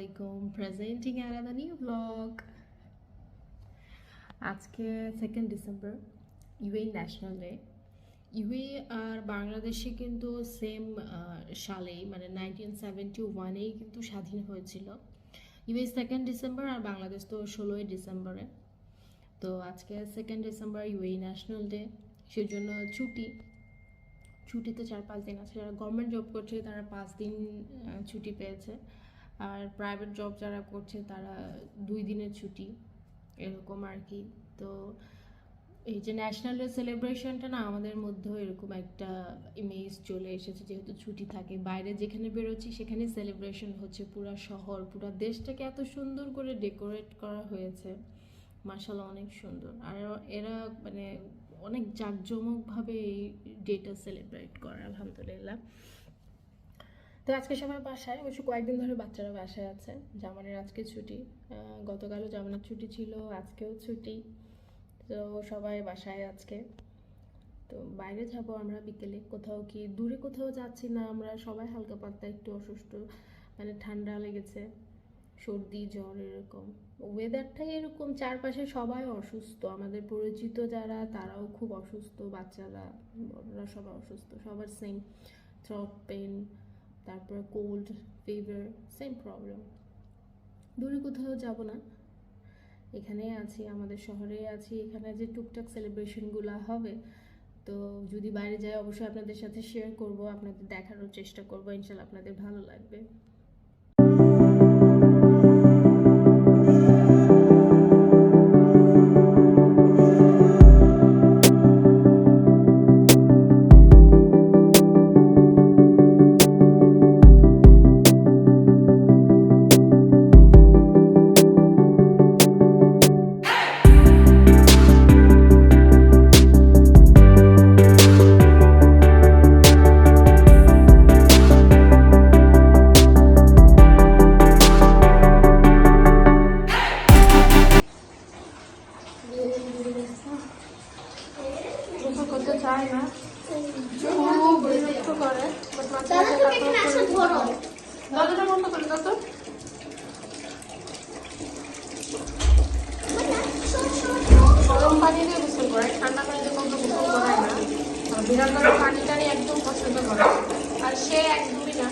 Assalamualaikum, presenting another new vlog. আজকে 2nd December UAE national day. UAE আর বাংলাদেশে কিন্তু সেম সালেই মানে 1971-এই কিন্তু স্বাধীন হয়েছিল। ইউএই 2nd ডিসেম্বর আর বাংলাদেশ তো 16ই ডিসেম্বরে। তো আজকে 2nd December UAE national day, সেজন্য ছুটিতে 4-5 দিন আছে। যারা গভর্নমেন্ট জব করছে তারা 5 দিন ছুটি পেয়েছে, আর প্রাইভেট জব যারা করছে তারা 2 দিনের ছুটি, এরকম আর কি। তো এই যে ন্যাশনাল ডে সেলিব্রেশনটা না, আমাদের মধ্যেও এরকম একটা ইমেজ চলে এসেছে, যেহেতু ছুটি থাকে। বাইরে যেখানে বেরোচ্ছি সেখানে সেলিব্রেশন হচ্ছে, পুরো শহর পুরো দেশটাকে এত সুন্দর করে ডেকোরেট করা হয়েছে, মাশাআল্লাহ অনেক সুন্দর। আর এরা মানে অনেক জাঁকজমকভাবে এই ডেটা সেলিব্রেট করে, আলহামদুলিল্লাহ। তো আজকে সবাই বাসায়, অবশ্য কয়েকদিন ধরে বাচ্চারা বাসায় আছে। জামানের আজকে ছুটি, গতকালও জামানের ছুটি ছিল, আজকেও ছুটি। তো সবাই বাসায় আজকে। তো বাইরে যাব আমরা বিকেলে, কোথাও কি দূরে কোথাও যাচ্ছি না আমরা, সবাই হালকা পাতলা একটু অসুস্থ, মানে ঠান্ডা লেগেছে, সর্দি জ্বর এরকম। ওয়েদারটাই এরকম, চারপাশে সবাই অসুস্থ, আমাদের পরিচিত যারা তারাও খুব অসুস্থ, বাচ্চারা বড়রা সবাই অসুস্থ, সবার সেম থ্রোট পেন, তারপর কোল্ড ফিভার, সেম প্রবলেম। দূরে কোথাও যাব না, এখানেই আছি, আমাদের শহরে আছি। এখানে যে টুকটাক সেলিব্রেশনগুলো হবে, তো যদি বাইরে যাই অবশ্যই আপনাদের সাথে শেয়ার করব, আপনাদের দেখানোর চেষ্টা করব, ইনশাল্লাহ আপনাদের ভালো লাগবে। করতে চায় না, খুব বিরক্ত করে, দরজাটা বন্ধ করে দাও তো। গরম পানি দিয়ে গোসল করে, ঠান্ডা পানিতে কখনো গোসল করায় না। বিড়াল পানিটারই একদম পছন্দ করে, আর সে একদমই না।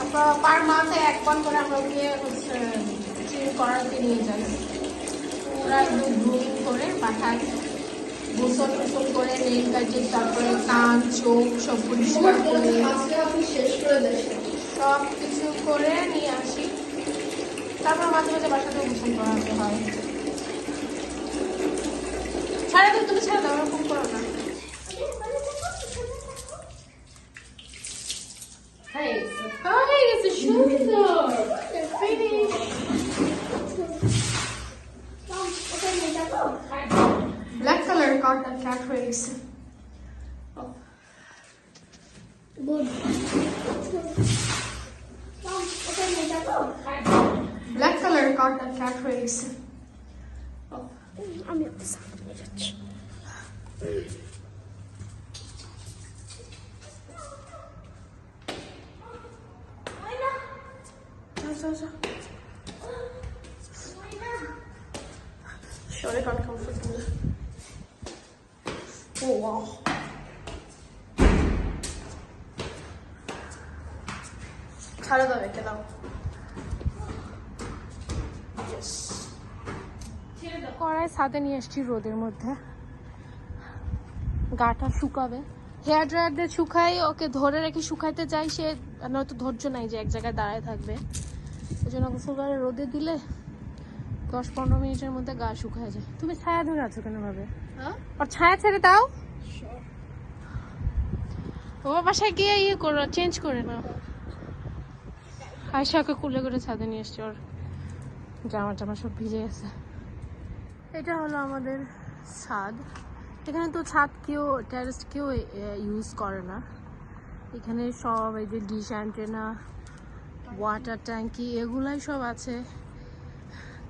আমরা পার মাসে একবার করে আমরা ওকে হচ্ছে ক্লিন করাতে নিয়ে যাই, ওরা একদম গ্রুমিং করে পাঠায়, গোসল টোসল করে, নেল কাটিং, তারপরে কান চোখ সব পরিষ্কার করে সব কিছু করে নিয়ে আসি। তারপর মাঝে মাঝে বাসাতেও গোসল করাতে হয়। ছাড়া দাও, তুমি ছাড়া দাও, ওরকম করো না। হয়ে গেছে সুন্দর finish. Black color cotton cat race. Good. Black color cotton cat race. আমি সামনে যাচ্ছি। Sorry, can't come for me. Oh wow. ছাড়া দাও, একে দাও। কড়াই ছাদে নিয়ে এসছি রোদের মধ্যে, গাটা শুকাবে। হেয়ার ড্রায়ার দিয়ে শুকাই, ওকে ধরে রেখে শুকাইতে যাই, সে নয়তো ধৈর্য নাই যে এক জায়গায় দাঁড়ায় থাকবে। ওই জন্য গোসল করে রোদে দিলে 10-15 মিনিটের মধ্যে গা শুকায় যায়। তুমি ছায়া ধরে আছো কেন ভাবে? আর ছায়া ছেড়ে দাও, ও বাসায় গিয়ে ইয়ে করো, চেঞ্জ করে নাও। আয়শাকে কুলে করে ছাদে নিয়ে এসছি, ওর জামা টামা সব ভিজে গেছে। এটা হলো আমাদের ছাদ। এখানে তো ছাদ কেউ, টেরেস কেউ ইউজ করে না। এখানে সব এই যে ডিশ অ্যান্টেনা, ওয়াটার ট্যাঙ্কি এগুলাই সব আছে,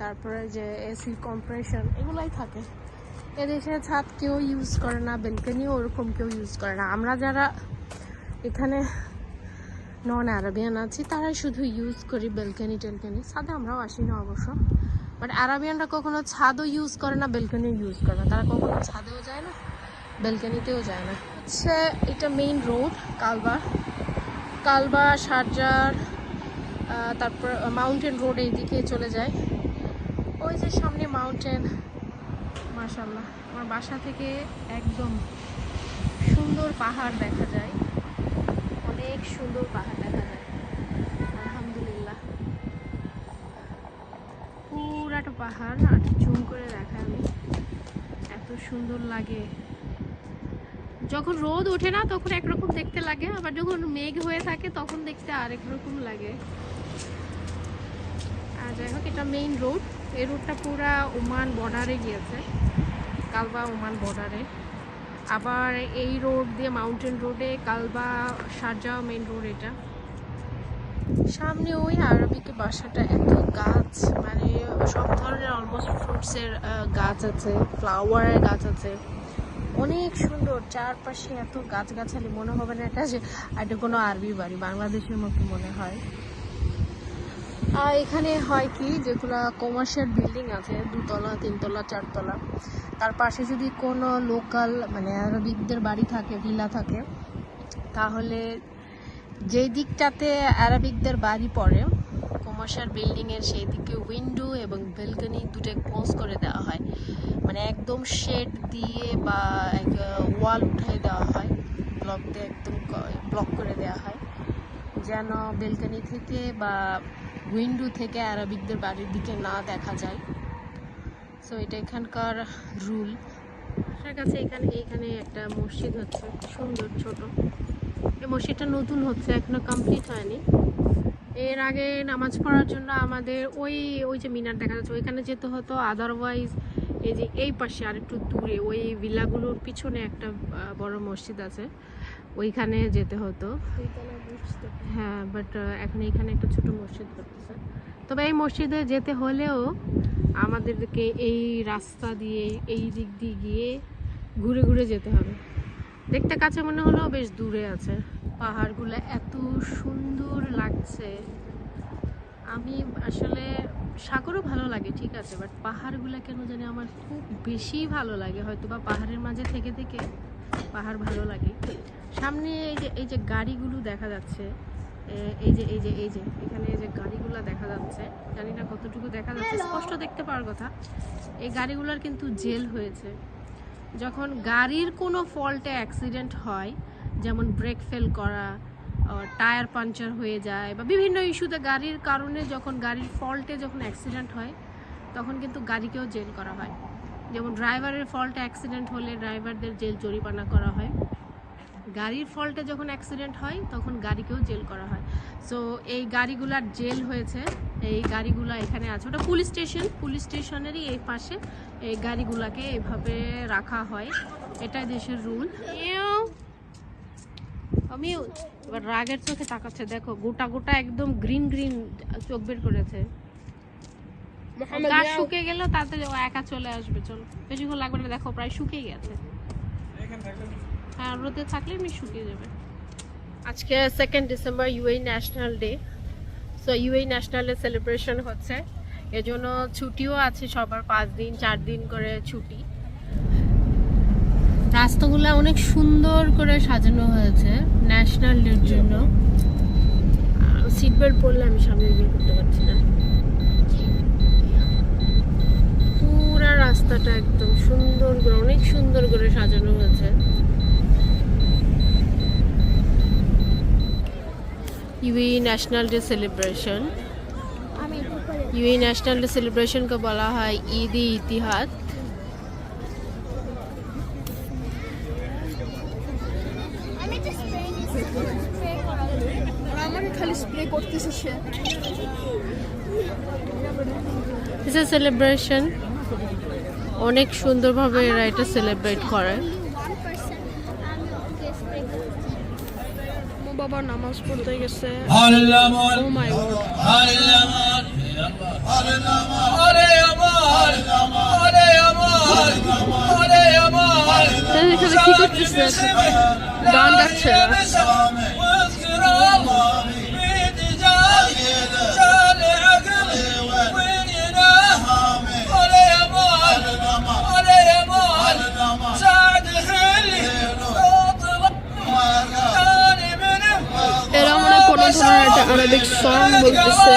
তারপরে যে এসি কম্প্রেশন এগুলাই থাকে। এদেশে ছাদ কেউ ইউজ করে না, বেলকনিও ওরকম কেউ ইউজ করে না। আমরা যারা এখানে নন আরাবিয়ান আছি তারাই শুধু ইউজ করি বেলকনি টেলকনি, ছাদে আমরাও আসি না অবশ্য, বাট আরাবিয়ানরা কখনো ছাদও ইউজ করে না, বেলকনিও ইউজ করে না, তারা কখনো ছাদেও যায় না বেলকনিতেও যায় না। হচ্ছে এটা মেইন রোড কালবা শারজার, তারপর মাউন্টেন রোড এইদিকে চলে যায়, ওই যে সামনে মাউন্টেন। মাশাআল্লাহ আমার বাসা থেকে একদম সুন্দর পাহাড় দেখা যায়, অনেক সুন্দর পাহাড় দেখা যায় আলহামদুলিল্লাহ। পুরাটা পাহাড় আর জুম করে দেখা আমি, এত সুন্দর লাগে। যখন রোদ ওঠে না তখন একরকম দেখতে লাগে, আবার যখন মেঘ হয়ে থাকে তখন দেখতে আরেক রকম লাগে। আর যাই হোক এটা মেইন রোড, এই রোডটা পুরা ওমান বর্ডারে গিয়েছে, কালবা ওমান বর্ডারে। আবার এই রোড দিয়ে মাউন্টেন রোডে কালবা শারজাহ মেইন রোড এটা। সামনে ওই আরবিক বাসাটা, এত গাছ, মানে সব ধরনের অলমোস্ট ফ্রুটসের গাছ আছে, ফ্লাওয়ারের গাছ আছে, অনেক সুন্দর। চারপাশে এত গাছগাছালি, মনে হবে না এটা কোনো আরবি বাড়ি, বাংলাদেশের মতো মনে হয়। আর এখানে হয় কি, যেগুলো কমার্শিয়াল বিল্ডিং আছে 2 তলা 3 তলা 4 তলা, তার পাশে যদি কোনো লোকাল মানে আরবিকদের বাড়ি থাকে, ভিলা থাকে, তাহলে যেই দিকটাতে আরবিকদের বাড়ি পড়ে কমার্শিয়াল বিল্ডিংয়ের, সেই দিকে উইন্ডো এবং বেলকনি দুটো ক্লোজ করে দেওয়া হয়, মানে একদম শেড দিয়ে বা ওয়াল উঠিয়ে দেওয়া হয়, ব্লক দিয়ে একদম ব্লক করে দেওয়া হয়, যেন বেলকনি থেকে বা উইন্ডো থেকে আরবিকদের বাড়ির দিকে না দেখা যায়। সো এটা এখানকার রুল। আমার কাছে এখানে একটা মসজিদ হচ্ছে, সুন্দর ছোট। এই মসজিদটা নতুন হচ্ছে, এখনো কমপ্লিট হয়নি। এর আগে নামাজ পড়ার জন্য আমাদের ওই যে মিনার দেখা যাচ্ছে ওইখানে যেতে হতো, আদারওয়াইজ এই যে এই পাশে আর একটু দূরে ওই ভিলাগুলোর পিছনে একটা বড় মসজিদ আছে, ওইখানে যেতে হতো। হ্যাঁ, বাট এখন এখানে একটা ছোট মসজিদ করতেছে। তবে এই মসজিদে যেতে হলেও আমাদেরকে এই রাস্তা দিয়ে এই দিক দিয়ে গিয়ে ঘুরে ঘুরে যেতে হবে। দেখতে কাছে মনে হলেও বেশ দূরে আছে। পাহাড়গুলো এত সুন্দর লাগছে, আমি আসলে সাগরও ভালো লাগে ঠিক আছে, বাট পাহাড়গুলো কেন জানি আমার খুব বেশি ভালো লাগে, হয়তো বা পাহাড়ের মাঝে থেকে থেকে পাহাড় ভালো লাগে। সামনে এই যে গাড়িগুলো দেখা যাচ্ছে, এই যে এখানে এই যে গাড়িগুলো দেখা যাচ্ছে, জানি না কতটুকু দেখা যাচ্ছে, স্পষ্ট দেখতে পাওয়ার কথা। এই গাড়িগুলোর কিন্তু জেল হয়েছে, যখন গাড়ির কোনো ফল্টে অ্যাক্সিডেন্ট হয়, যেমন ব্রেক ফেল করা, টায়ার পাঞ্চার হয়ে যায় বা বিভিন্ন ইস্যুতে গাড়ির কারণে, যখন গাড়ির ফল্টে যখন অ্যাক্সিডেন্ট হয় তখন কিন্তু গাড়িকেও জেল করা হয়। যেমন ড্রাইভারের ফল্টে অ্যাক্সিডেন্ট হলে ড্রাইভারদের জেল জরিমানা করা হয়, গাড়ির ফল্টে যখন অ্যাক্সিডেন্ট হয় তখন গাড়িকেও জেল করা হয়। সো এই গাড়িগুলার জেল হয়েছে, এই গাড়িগুলা এখানে আছে, ওটা পুলিশ স্টেশনেরই এই পাশে এই গাড়িগুলাকে এইভাবে রাখা হয়, এটাই দেশের রুল। আমি এবার রাগের চোখে তাকাচ্ছে, দেখো গোটা গোটা একদম গ্রিন চোখ বের করেছে। গাছ শুকিয়ে গেল তাতে ও একা চলে আসবে, চলো বেশিক্ষণ লাগবে না, দেখো প্রায় শুকিয়ে গেছে। হ্যাঁ, রোদে থাকলে এমনি শুকিয়ে যাবে। আজকে 2 December UAE national day. So UAE national day celebration হচ্ছে, এজন্য ছুটিও আছে সবার, 5 দিন 4 দিন করে ছুটি। রাস্তাগুলো অনেক সুন্দর করে সাজানো হয়েছে ন্যাশনাল ডের জন্য। সিট বেল্ট পরলে আমি সামনে বের করতে পারছি না। পুরা রাস্তাটা একদম সুন্দর করে, অনেক সুন্দর করে সাজানো হয়েছে। UAE national day celebration, UAE national day celebration को बोला है ईद ए इतिहाद। সেলিব্রেশন অনেক সুন্দরভাবে এরা এটা সেলিব্রেট করে। বাবা নামাজ পড়তে গেছে। কি করতেছে? গান গাচ্ছে। এরা মনে কোনো ধরনের একটা আরবিক সং বলতেছে।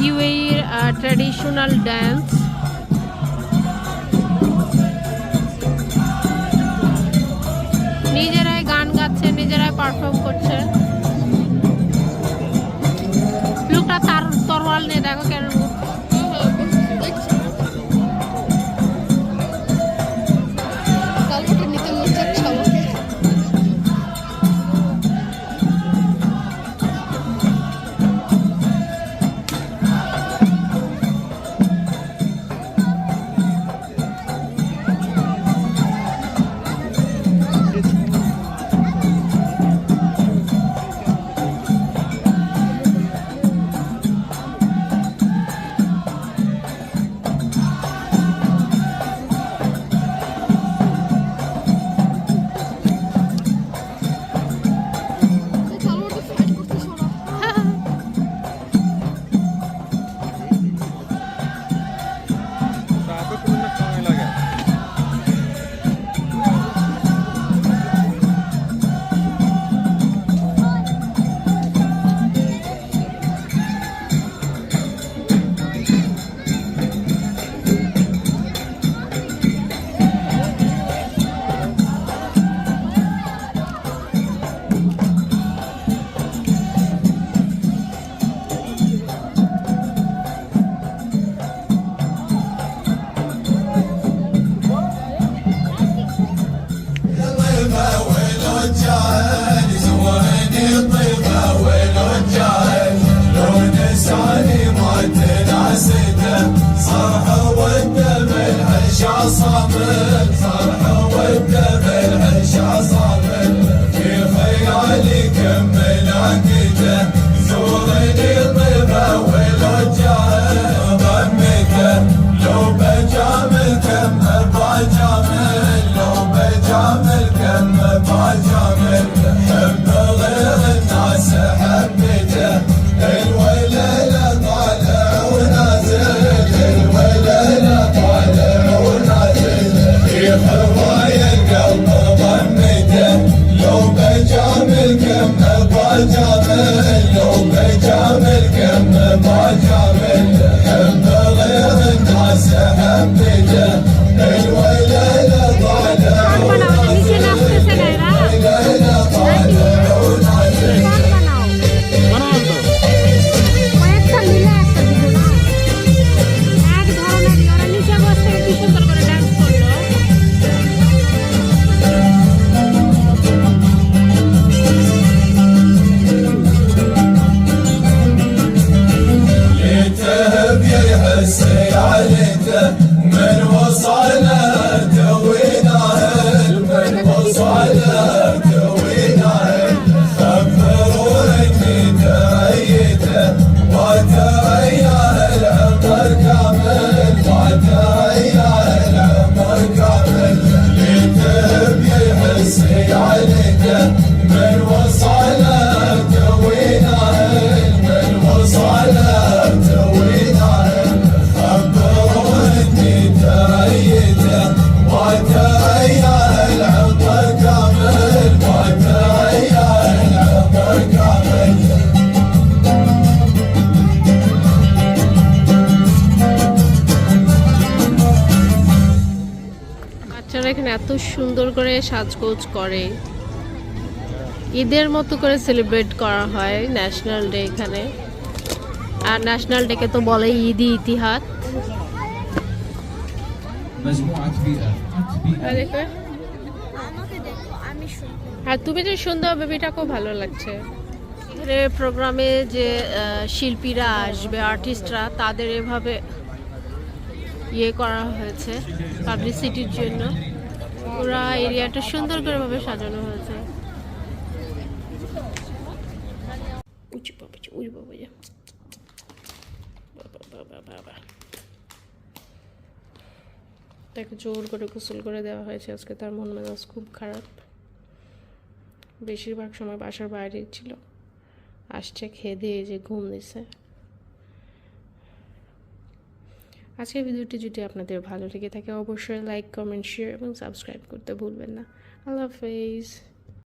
UAE traditional dance. নিজেরাই গান গাচ্ছে, নিজেরাই পারফর্ম করছে। লোকটা তার তরোয়াল নিয়ে দেখো কেন। এখানে এত সুন্দর করে সাজগোজ করে, ঈদের মতো করে সেলিব্রেট করা হয় ন্যাশনাল ডে এখানে। আর ন্যাশনাল ডে কে তো বলে ঈদি ইতিহাদ। আর তুমি যে সুন্দর, বেবিটাকেও ভালো লাগছে। এখানে প্রোগ্রামে যে শিল্পীরা আসবে, আর্টিস্টরা, তাদের এভাবে ইয়ে করা হয়েছে পাবলিসিটির জন্য। পুরা এরিয়াটা সুন্দর করে ভাবে সাজানো হয়েছে। উঁচু বাবা উঁচু বাবা বাবা বাবা বাবা। তাকে জোর করে গোসল করে দেওয়া হয়েছে আজকে, তার মন মেজাজ খুব খারাপ। বেশিরভাগ সময় বাসার বাইরে ছিল, আসছে খেয়ে দিয়ে যে ঘুম দিছে। আজকের ভিডিওটি যদি আপনাদের ভালো লেগে থাকে অবশ্যই লাইক, কমেন্ট, শেয়ার এবং সাবস্ক্রাইব করতে ভুলবেন না। আল্লাহ হাফেজ।